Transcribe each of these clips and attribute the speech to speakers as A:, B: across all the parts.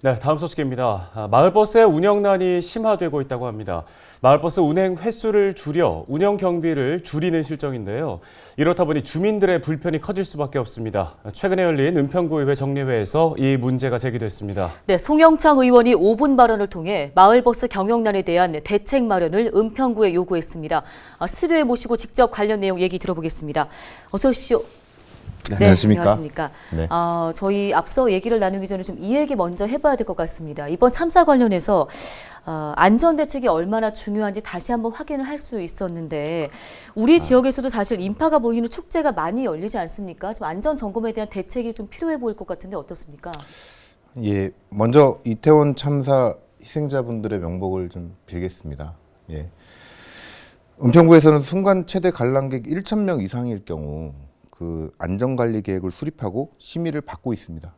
A: 네, 다음 소식입니다. 마을버스의 운영난이 심화되고 있다고 합니다. 마을버스 운행 횟수를 줄여 운영 경비를 줄이는 실정인데요. 이렇다 보니 주민들의 불편이 커질 수밖에 없습니다. 최근에 열린 은평구의회 정례회에서 이 문제가 제기됐습니다.
B: 네, 송영창 의원이 5분 발언을 통해 마을버스 경영난에 대한 대책 마련을 은평구에 요구했습니다. 스튜디오에 모시고 직접 관련 내용 얘기 들어보겠습니다. 어서 오십시오.
C: 네, 안녕하십니까.
B: 네. 저희 앞서 얘기를 나누기 전에 좀 이 얘기 먼저 해봐야 될 것 같습니다. 이번 참사 관련해서 안전 대책이 얼마나 중요한지 다시 한번 확인을 할 수 있었는데 우리 지역에서도 사실 인파가 모이는 축제가 많이 열리지 않습니까? 좀 안전 점검에 대한 대책이 좀 필요해 보일 것 같은데 어떻습니까?
C: 예, 먼저 이태원 참사 희생자분들의 명복을 좀 빌겠습니다. 예. 은평구에서는 순간 최대 관람객 1,000명 이상일 경우 그 안전관리 계획을 수립하고 심의를 받고 있습니다.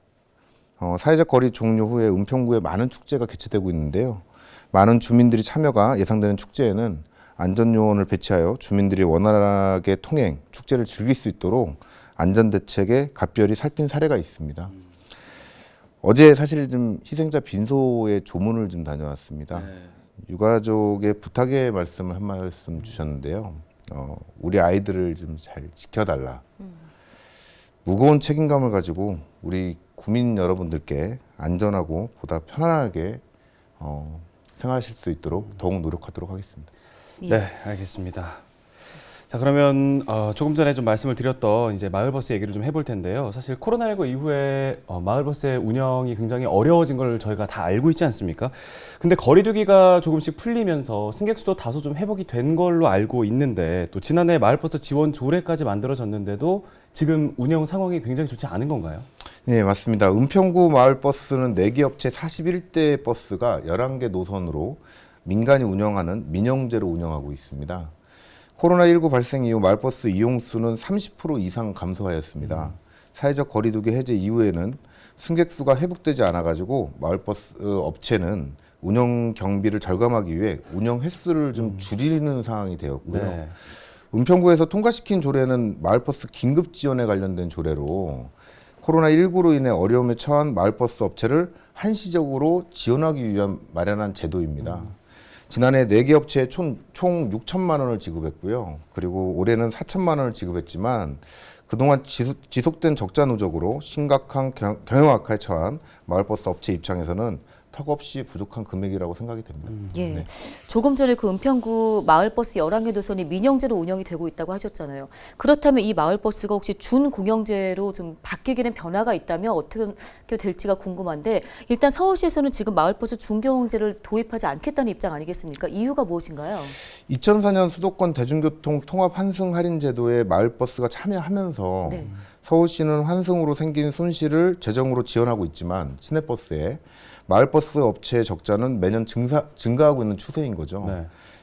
C: 사회적 거리 종료 후에 은평구에 많은 축제가 개최되고 있는데요. 많은 주민들이 참여가 예상되는 축제에는 안전요원을 배치하여 주민들이 원활하게 통행, 축제를 즐길 수 있도록 안전대책에 각별히 살핀 사례가 있습니다. 어제 사실 좀 희생자 빈소에 조문을 좀 다녀왔습니다. 유가족의 부탁의 말씀을 한 말씀 주셨는데요. 우리 아이들을 좀 잘 지켜달라. 무거운 책임감을 가지고 우리 구민 여러분들께 안전하고 보다 편안하게 생활하실 수 있도록 더욱 노력하도록 하겠습니다.
A: 네, 알겠습니다. 자, 그러면 조금 전에 좀 말씀을 드렸던 이제 마을버스 얘기를 좀 해볼 텐데요. 사실 코로나19 이후에 마을버스의 운영이 굉장히 어려워진 걸 저희가 다 알고 있지 않습니까? 근데 거리두기가 조금씩 풀리면서 승객 수도 다소 좀 회복이 된 걸로 알고 있는데 또 지난해 마을버스 지원 조례까지 만들어졌는데도 지금 운영 상황이 굉장히 좋지 않은 건가요?
C: 네, 맞습니다. 은평구 마을버스는 4개 업체 41대 버스가 11개 노선으로 민간이 운영하는 민영제로 운영하고 있습니다. 코로나19 발생 이후 마을버스 이용수는 30% 이상 감소하였습니다. 사회적 거리두기 해제 이후에는 승객 수가 회복되지 않아가지고 마을버스 업체는 운영 경비를 절감하기 위해 운영 횟수를 좀 줄이는 상황이 되었고요.
A: 네.
C: 은평구에서 통과시킨 조례는 마을버스 긴급 지원에 관련된 조례로 코로나19로 인해 어려움에 처한 마을버스 업체를 한시적으로 지원하기 위한 마련한 제도입니다. 지난해 4개 업체에 총 6천만 원을 지급했고요. 그리고 올해는 4천만 원을 지급했지만 그동안 지속된 적자 누적으로 심각한 경영 악화에 처한 마을버스 업체 입장에서는 턱없이 부족한 금액이라고 생각이 됩니다.
B: 예.
C: 네.
B: 조금 전에 그 은평구 마을버스 11개 노선이 민영제로 운영이 되고 있다고 하셨잖아요. 그렇다면 이 마을버스가 혹시 준공영제로 좀 바뀌게 된 변화가 있다면 어떻게 될지가 궁금한데 일단 서울시에서는 지금 마을버스 준공영제를 도입하지 않겠다는 입장 아니겠습니까? 이유가 무엇인가요?
C: 2004년 수도권 대중교통 통합 환승 할인 제도에 마을버스가 참여하면서
B: 네.
C: 서울시는 환승으로 생긴 손실을 재정으로 지원하고 있지만 시내버스에 마을버스 업체의 적자는 매년 증가하고 있는 추세인 거죠.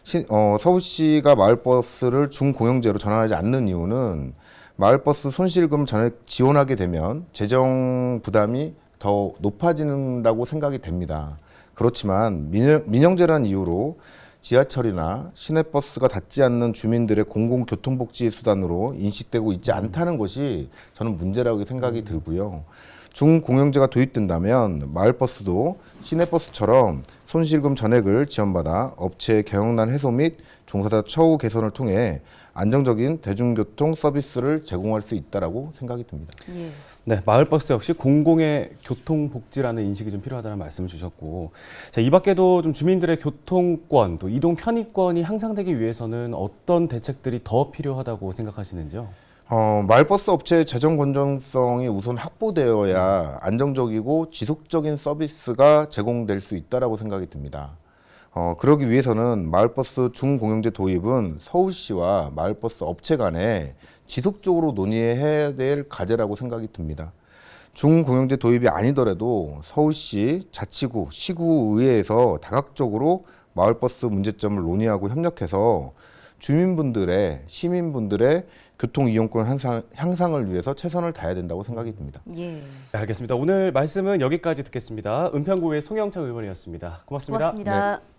A: 네.
C: 서울시가 마을버스를 준공영제로 전환하지 않는 이유는 마을버스 손실금 전액 지원하게 되면 재정 부담이 더 높아진다고 생각이 됩니다. 그렇지만 민영제라는 이유로 지하철이나 시내버스가 닿지 않는 주민들의 공공교통복지 수단으로 인식되고 있지 않다는 것이 저는 문제라고 생각이 들고요. 준공영제가 도입된다면 마을버스도 시내버스처럼 손실금 전액을 지원받아 업체의 경영난 해소 및 종사자 처우 개선을 통해 안정적인 대중교통 서비스를 제공할 수 있다고 생각이 듭니다.
B: 예.
A: 네, 마을버스 역시 공공의 교통복지라는 인식이 좀 필요하다는 말씀을 주셨고, 자, 이 밖에도 좀 주민들의 교통권, 또 이동 편의권이 향상되기 위해서는 어떤 대책들이 더 필요하다고 생각하시는지요?
C: 마을버스 업체의 재정 건전성이 우선 확보되어야 안정적이고 지속적인 서비스가 제공될 수 있다고 생각이 듭니다. 그러기 위해서는 마을버스 준공영제 도입은 서울시와 마을버스 업체 간에 지속적으로 논의해야 될 과제라고 생각이 듭니다. 준공영제 도입이 아니더라도 서울시, 자치구, 시구의회에서 다각적으로 마을버스 문제점을 논의하고 협력해서 주민분들의, 시민분들의 교통 이용권 향상을 위해서 최선을 다해야 된다고 생각이 듭니다.
B: 예.
A: 네, 알겠습니다. 오늘 말씀은 여기까지 듣겠습니다. 은평구의 송영창 의원이었습니다. 고맙습니다.
B: 고맙습니다.
A: 네.